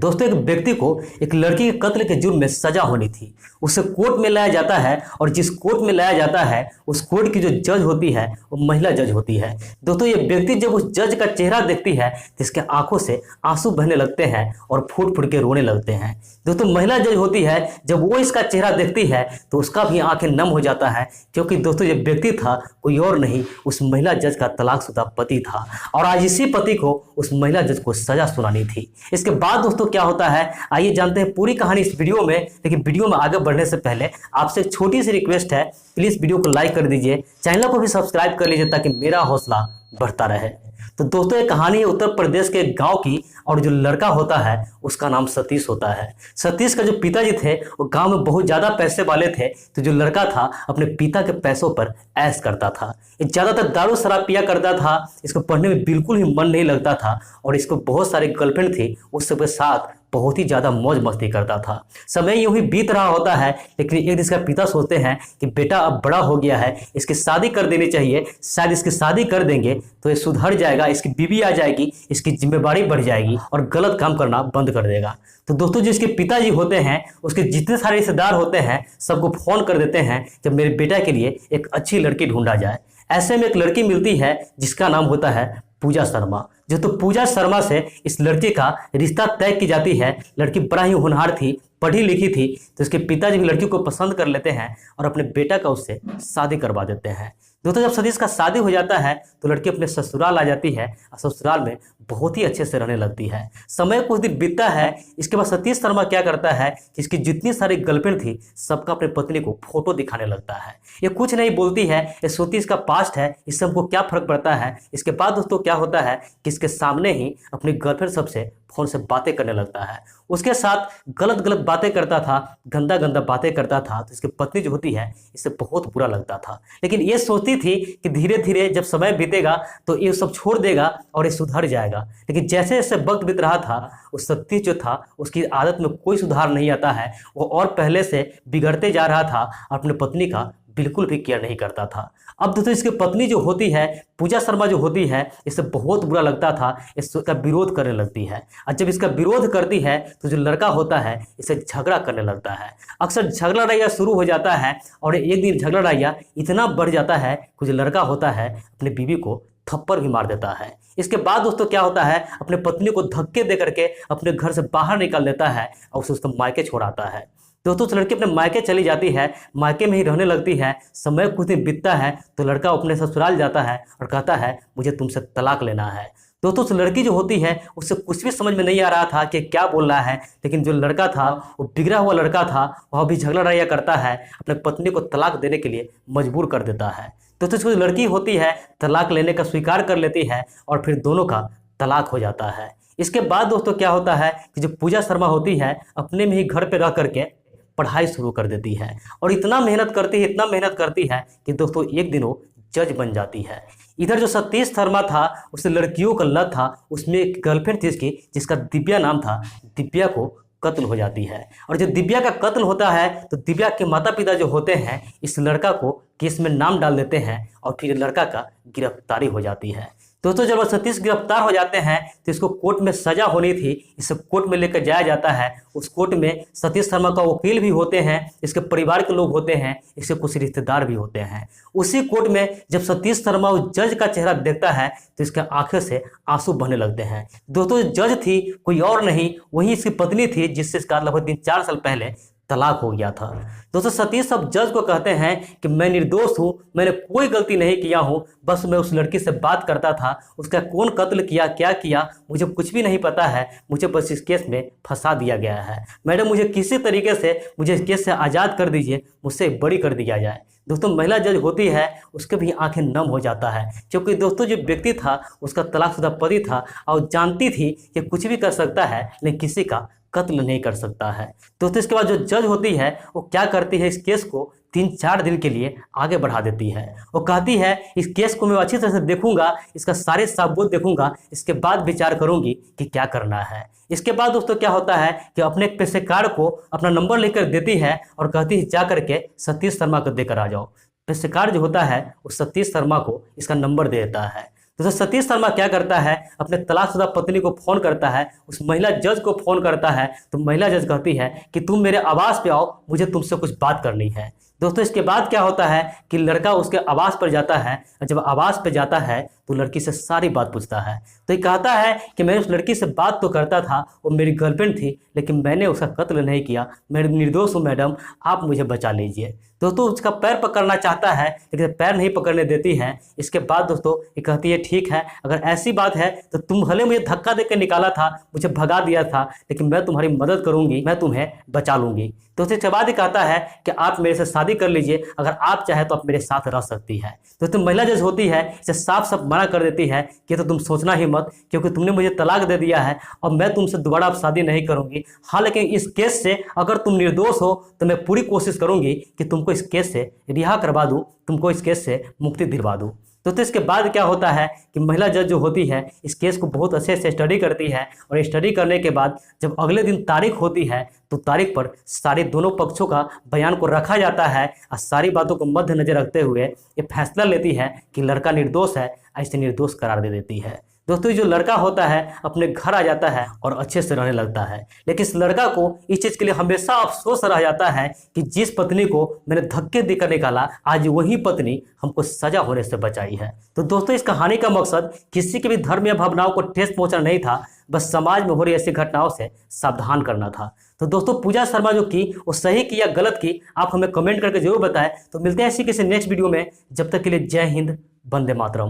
दोस्तों, एक व्यक्ति को एक लड़की के कत्ल के जुर्म में सजा होनी थी। उसे कोर्ट में लाया जाता है और जिस कोर्ट में लाया जाता है उस कोर्ट की जो जज होती है वो महिला जज होती है। दोस्तों, ये व्यक्ति जब उस जज का चेहरा देखती है तो इसके आंखों से आंसू बहने लगते हैं और फूट फूट के रोने लगते हैं। दोस्तों, महिला जज होती है, जब वो इसका चेहरा देखती है तो उसका भी आंखें नम हो जाता है, क्योंकि दोस्तों ये व्यक्ति था कोई और नहीं, उस महिला जज का तलाकशुदा पति था और आज इसी पति को उस महिला जज को सजा सुनानी थी। इसके बाद दोस्तों क्या होता है, आइए जानते हैं पूरी कहानी इस वीडियो में। लेकिन वीडियो में आगे बढ़ने से पहले आपसे एक छोटी सी रिक्वेस्ट है, प्लीज वीडियो को लाइक कर दीजिए, चैनल को भी सब्सक्राइब कर लीजिए ताकि मेरा हौसला बढ़ता रहे। तो दोस्तों, एक कहानी है उत्तर प्रदेश के गांव की और जो लड़का होता है उसका नाम सतीश होता है। सतीश का जो पिताजी थे वो गांव में बहुत ज्यादा पैसे वाले थे, तो जो लड़का था अपने पिता के पैसों पर ऐश करता था। ये ज्यादातर दारू शराब पिया करता था, इसको पढ़ने में बिल्कुल ही मन नहीं लगता था और इसको बहुत सारे गर्लफ्रेंड थी, उस सबके साथ बहुत ही ज्यादा मौज मस्ती करता था। समय यूं ही बीत रहा होता है, लेकिन एक दिन इसका पिता सोचते हैं कि बेटा अब बड़ा हो गया है, इसकी शादी कर देनी चाहिए, शायद इसकी शादी कर देंगे तो ये सुधर जाएगा, इसकी बीवी आ जाएगी, इसकी जिम्मेदारी बढ़ जाएगी और गलत काम करना बंद कर देगा। तो दोस्तों, जो इसके पिताजी होते हैं उसके जितने सारे रिश्तेदार होते हैं सबको फोन कर देते हैं कि मेरे बेटा के लिए एक अच्छी लड़की ढूंढा जाए। ऐसे में एक लड़की मिलती है जिसका नाम होता है पूजा शर्मा। जो तो पूजा शर्मा से इस लड़के का रिश्ता तय की जाती है। लड़की बड़ा ही होनहार थी, पढ़ी लिखी थी, तो इसके पिताजी भी लड़की को पसंद कर लेते हैं और अपने बेटा का उससे शादी करवा देते हैं। दोस्तों, जब सतीश का शादी हो जाता है तो लड़की अपने ससुराल आ जाती है और ससुराल में बहुत ही अच्छे से रहने लगती है। समय कुछ दिन बीतता है, इसके बाद सतीश शर्मा क्या करता है कि इसकी जितनी सारी गर्लफ्रेंड थी सबका अपने पत्नी को फोटो दिखाने लगता है। ये कुछ नहीं बोलती है, ये सोती इसका पास्ट है, इससे हमको क्या फर्क पड़ता है। इसके बाद दोस्तों क्या होता है कि इसके सामने ही अपनी गर्लफ्रेंड सबसे फोन से बातें करने लगता है, उसके साथ गलत गलत बातें करता था, गंदा गंदा बातें करता था। तो इसकी पत्नी जो होती है इससे बहुत बुरा लगता था, लेकिन ये सोचती थी कि धीरे धीरे जब समय बीतेगा तो ये सब छोड़ देगा और ये सुधर जाएगा। लेकिन जैसे जैसे वक्त बीत रहा था उस सतीश जो था उसकी आदत में कोई सुधार नहीं आता है, वो और पहले से बिगड़ते जा रहा था, अपने पत्नी का बिल्कुल भी केयर नहीं करता था। अब दोस्तों, इसकी पत्नी जो होती है पूजा शर्मा जो होती है इससे बहुत बुरा लगता था, इसका विरोध करने लगती है और जब इसका विरोध करती है तो जो लड़का होता है इसे झगड़ा करने लगता है। अक्सर झगड़ा रहिया शुरू हो जाता है और एक दिन झगड़ा रहिया इतना बढ़ जाता है कि जो लड़का होता है अपनी बीवी को थप्पड़ भी मार देता है। इसके बाद दोस्तों क्या होता है, अपने पत्नी को धक्के दे करके अपने घर से बाहर निकाल देता है और उसे उसका मायके छोड़ाता है। दोस्तों, उस लड़की अपने मायके चली जाती है, मायके में ही रहने लगती है। समय कुछ दिन बीतता है तो लड़का अपने ससुराल जाता है और कहता है मुझे तुमसे तलाक लेना है। दोस्तों, उस लड़की जो होती है उससे कुछ भी समझ में नहीं आ रहा था कि क्या बोल रहा है, लेकिन जो लड़का था वो बिगड़ा हुआ लड़का था, वह भी झगड़ा रहिया करता है, अपने पत्नी को तलाक देने के लिए मजबूर कर देता है। दोस्तों, जो लड़की होती है तलाक लेने का स्वीकार कर लेती है और फिर दोनों का तलाक हो जाता है। इसके बाद दोस्तों क्या होता है कि जो पूजा शर्मा होती है अपने में ही घर पे रह करके पढ़ाई शुरू कर देती है और इतना मेहनत करती है, इतना मेहनत करती है कि दोस्तों एक दिन वो जज बन जाती है। इधर जो सतीश शर्मा था उसे लड़कियों का लत था, उसमें एक गर्लफ्रेंड थी इसकी जिसका दिव्या नाम था। दिव्या को कत्ल हो जाती है और जब दिव्या का कत्ल होता है तो दिव्या के माता पिता जो होते हैं इस लड़का को केस में नाम डाल देते हैं और फिर लड़का का गिरफ्तारी हो जाती है। दोस्तों, जब सतीश गिरफ्तार हो जाते हैं तो इसको कोर्ट में सजा होनी थी, इसे कोर्ट में लेकर जाया जाता है। उस कोर्ट में सतीश शर्मा का वकील भी होते हैं, इसके परिवार के लोग होते हैं, इसके कुछ रिश्तेदार भी होते हैं। उसी कोर्ट में जब सतीश शर्मा उस जज का चेहरा देखता है तो इसके आंखों से आंसू बहने लगते हैं। दोस्तों, जज थी कोई और नहीं, वही इसकी पत्नी थी जिससे इसका लगभग 3-4 साल पहले तलाक हो गया था। दोस्तों, सतीश अब जज को कहते हैं कि मैं निर्दोष हूं, मैंने कोई गलती नहीं किया हूं, बस मैं उस लड़की से बात करता था, उसका कौन कत्ल किया क्या किया मुझे कुछ भी नहीं पता है, मुझे बस इस केस में फंसा दिया गया है। मैडम, मुझे किसी तरीके से मुझे इस केस से आज़ाद कर दीजिए, मुझसे बरी कर दिया जाए। दोस्तों, महिला जज होती है उसके भी आंखें नम हो जाता है, क्योंकि दोस्तों जो व्यक्ति था उसका तलाकशुदा पति था और जानती थी कि कुछ भी कर सकता है लेकिन किसी का कत्ल नहीं कर सकता है। दोस्तों, इसके बाद जो जज होती है वो क्या करती है, इस केस को 3-4 दिन के लिए आगे बढ़ा देती है। वो कहती है इस केस को मैं अच्छी तरह से देखूंगा, इसका सारे सबूत देखूंगा, इसके बाद विचार करूंगी कि क्या करना है। इसके बाद दोस्तों क्या होता है कि अपने एक पेशेकार को अपना नंबर लेकर देती है और कहती है जा करके सतीश शर्मा को देकर आ जाओ। पेशेकार जो होता है वो सतीश शर्मा को इसका नंबर दे देता है। दोस्तों सतीश शर्मा क्या करता है, अपने तलाकशुदा पत्नी को फोन करता है, उस महिला जज को फोन करता है, तो महिला जज कहती है कि तुम मेरे आवास पे आओ, मुझे तुमसे कुछ बात करनी है। दोस्तों इसके बाद क्या होता है कि लड़का उसके आवास पर जाता है, और जब आवास पर जाता है तो लड़की से सारी बात पूछता है। तो ये कहता है कि मैं उस लड़की से बात तो करता था, वो मेरी गर्लफ्रेंड थी, लेकिन मैंने उसका कत्ल नहीं किया, मैं निर्दोष हूँ मैडम, आप मुझे बचा लीजिए। दोस्तों उसका पैर पकड़ना चाहता है, लेकिन पैर नहीं पकड़ने देती है। इसके बाद दोस्तों ये कहती है ठीक है, अगर ऐसी बात है तो तुम भले मुझे धक्का देकर निकाला था, मुझे भगा दिया था, लेकिन मैं तुम्हारी मदद करूंगी, मैं तुम्हें बचा लूंगी। तो उसके बाद ही कहता है कि आप मेरे से शादी कर लीजिए, अगर आप चाहे तो आप मेरे साथ रह सकती है। तो तुम महिला जज होती है, इसे साफ साफ मना कर देती है कि तो तुम सोचना ही मत, क्योंकि तुमने मुझे तलाक दे दिया है और मैं तुमसे दोबारा अब शादी नहीं करूंगी। हाँ लेकिन इस केस से अगर तुम निर्दोष हो तो मैं पूरी कोशिश करूंगी कि तुमको इस केस से रिहा करवा दूं, तुमको इस केस से मुक्ति दिलवा दूं। तो इसके बाद क्या होता है कि महिला जज जो होती है इस केस को बहुत अच्छे से स्टडी करती है, और स्टडी करने के बाद जब अगले दिन तारीख होती है तो तारीख पर सारे दोनों पक्षों का बयान को रखा जाता है, और सारी बातों को मद्देनजर रखते हुए ये फैसला लेती है कि लड़का निर्दोष है, ऐसे निर्दोष करार दे देती है। दोस्तों जो लड़का होता है अपने घर आ जाता है और अच्छे से रहने लगता है, लेकिन इस लड़का को इस चीज के लिए हमेशा अफसोस रह जाता है कि जिस पत्नी को मैंने धक्के देकर निकाला, आज वही पत्नी हमको सजा होने से बचाई है। तो दोस्तों इस कहानी का मकसद किसी की भी धर्मीय भावनाओं को ठेस पहुंचाना नहीं था, बस समाज में हो रही ऐसी घटनाओं से सावधान करना था। तो दोस्तों पूजा शर्मा जो की वो सही की या गलत की, आप हमें कमेंट करके जरूर बताएं। तो मिलते हैं ऐसी किसी नेक्स्ट वीडियो में, जब तक के लिए जय हिंद, वंदे मातरम।